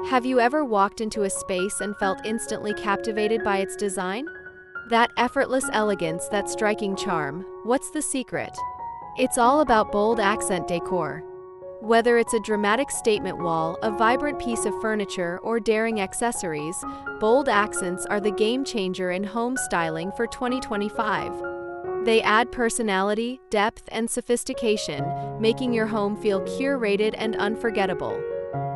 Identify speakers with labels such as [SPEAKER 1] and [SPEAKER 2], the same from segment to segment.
[SPEAKER 1] Have you ever walked into a space and felt instantly captivated by its design? That effortless elegance, that striking charm, what's the secret? It's all about bold accent decor. Whether it's a dramatic statement wall, a vibrant piece of furniture, or daring accessories, bold accents are the game changer in home styling for 2025. They add personality, depth, and sophistication, making your home feel curated and unforgettable.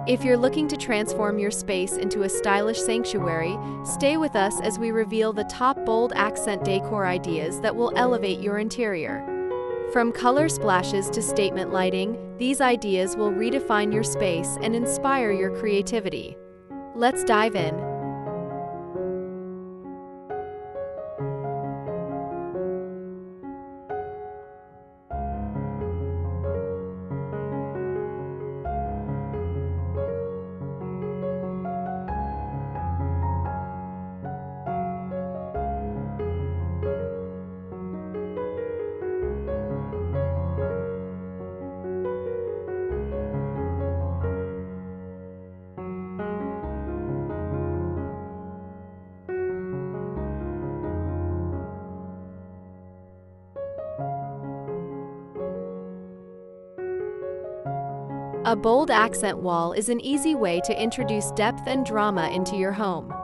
[SPEAKER 1] If you're looking to transform your space into a stylish sanctuary, stay with us as we reveal the top bold accent decor ideas that will elevate your interior. From color splashes to statement lighting, these ideas will redefine your space and inspire your creativity. Let's dive in. A bold accent wall is an easy way to introduce depth and drama into your home.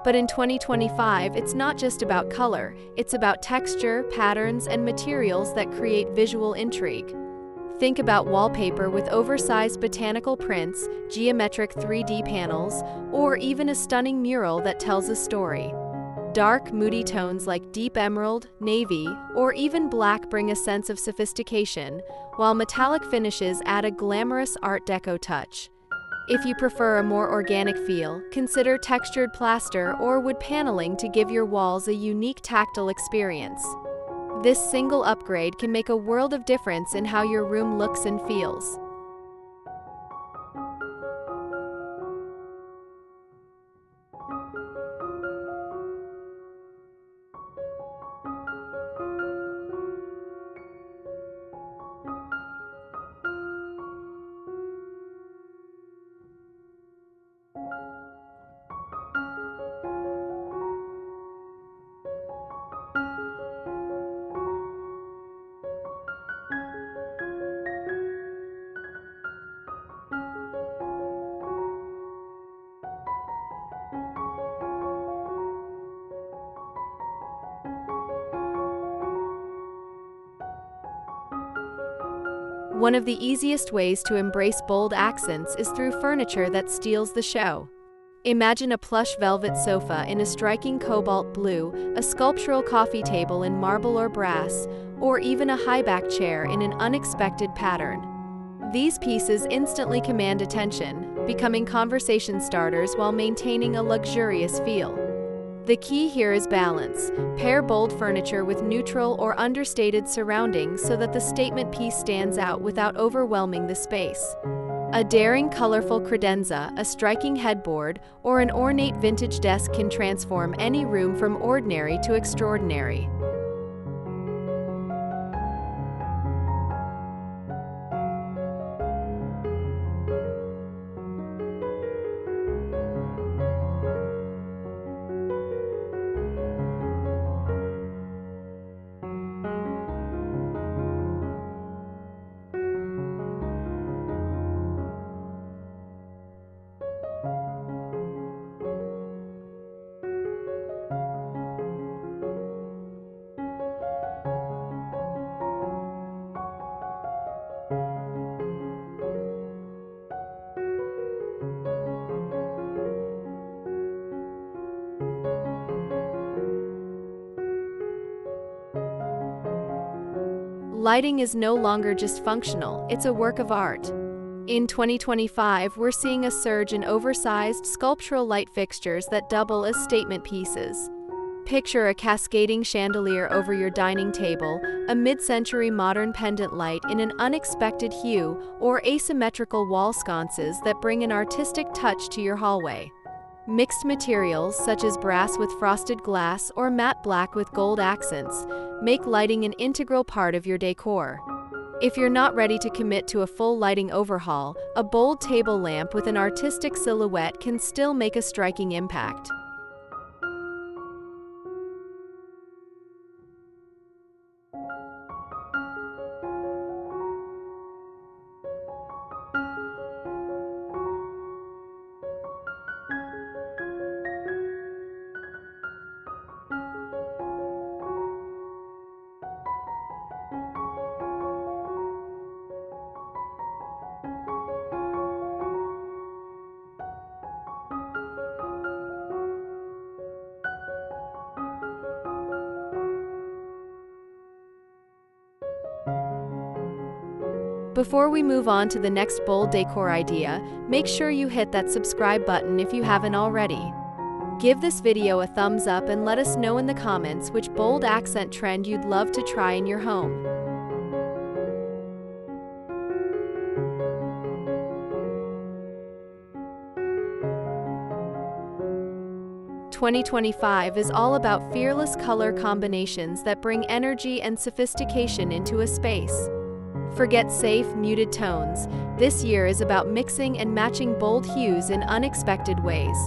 [SPEAKER 1] But in 2025, it's not just about color, it's about texture, patterns, and materials that create visual intrigue. Think about wallpaper with oversized botanical prints, geometric 3D panels, or even a stunning mural that tells a story. Dark, moody tones like deep emerald, navy, or even black bring a sense of sophistication, while metallic finishes add a glamorous Art Deco touch. If you prefer a more organic feel, consider textured plaster or wood paneling to give your walls a unique tactile experience. This single upgrade can make a world of difference in how your room looks and feels. One of the easiest ways to embrace bold accents is through furniture that steals the show. Imagine a plush velvet sofa in a striking cobalt blue, a sculptural coffee table in marble or brass, or even a high-back chair in an unexpected pattern. These pieces instantly command attention, becoming conversation starters while maintaining a luxurious feel. The key here is balance. Pair bold furniture with neutral or understated surroundings so that the statement piece stands out without overwhelming the space. A daring, colorful credenza, a striking headboard, or an ornate vintage desk can transform any room from ordinary to extraordinary. Lighting is no longer just functional, it's a work of art. In 2025, we're seeing a surge in oversized, sculptural light fixtures that double as statement pieces. Picture a cascading chandelier over your dining table, a mid-century modern pendant light in an unexpected hue, or asymmetrical wall sconces that bring an artistic touch to your hallway. Mixed materials, such as brass with frosted glass or matte black with gold accents, make lighting an integral part of your decor. If you're not ready to commit to a full lighting overhaul, a bold table lamp with an artistic silhouette can still make a striking impact. Before we move on to the next bold decor idea, make sure you hit that subscribe button if you haven't already. Give this video a thumbs up and let us know in the comments which bold accent trend you'd love to try in your home. "2025 is all about fearless color combinations that bring energy and sophistication into a space. Forget safe, muted tones. This year is about mixing and matching bold hues in unexpected ways.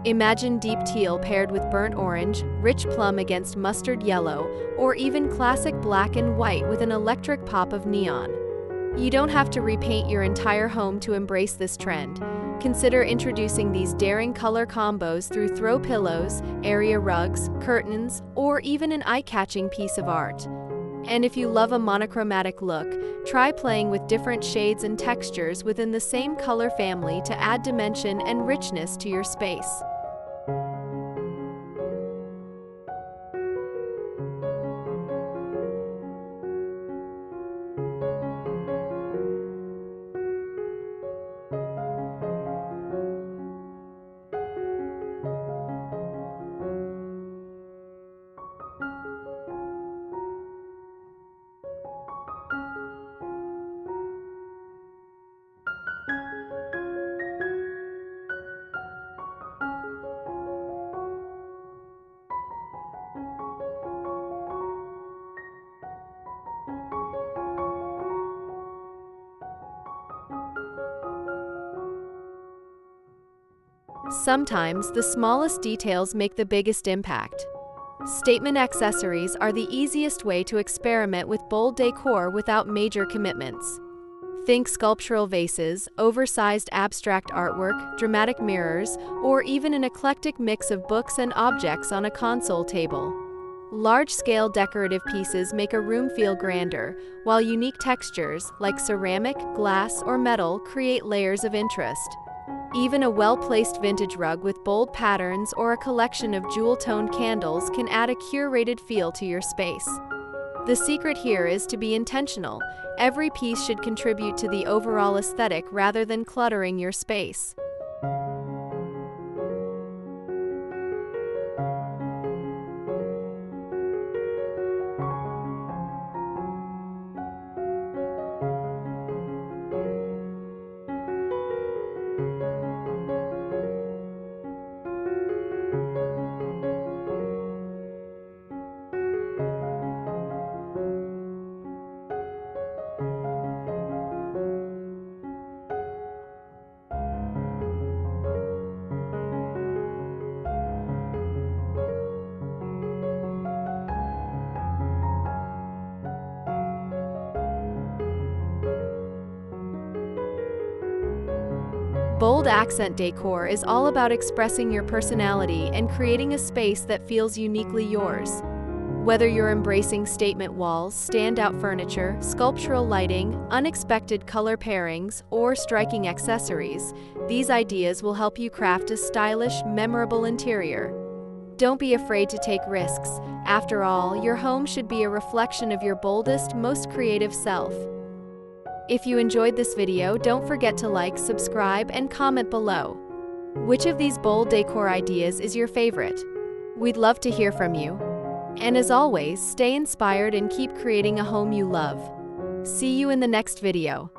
[SPEAKER 1] Imagine deep teal paired with burnt orange, rich plum against mustard yellow, or even classic black and white with an electric pop of neon. You don't have to repaint your entire home to embrace this trend. Consider introducing these daring color combos through throw pillows, area rugs, curtains, or even an eye-catching piece of art. And if you love a monochromatic look, try playing with different shades and textures within the same color family to add dimension and richness to your space. Sometimes, the smallest details make the biggest impact. Statement accessories are the easiest way to experiment with bold decor without major commitments. Think sculptural vases, oversized abstract artwork, dramatic mirrors, or even an eclectic mix of books and objects on a console table. Large-scale decorative pieces make a room feel grander, while unique textures, like ceramic, glass, or metal, create layers of interest. Even a well-placed vintage rug with bold patterns or a collection of jewel-toned candles can add a curated feel to your space. The secret here is to be intentional. Every piece should contribute to the overall aesthetic rather than cluttering your space. Bold accent decor is all about expressing your personality and creating a space that feels uniquely yours. Whether you're embracing statement walls, standout furniture, sculptural lighting, unexpected color pairings, or striking accessories, these ideas will help you craft a stylish, memorable interior. Don't be afraid to take risks. After all, your home should be a reflection of your boldest, most creative self. If you enjoyed this video, don't forget to like, subscribe, and comment below. Which of these bold decor ideas is your favorite? We'd love to hear from you. And as always, stay inspired and keep creating a home you love. See you in the next video.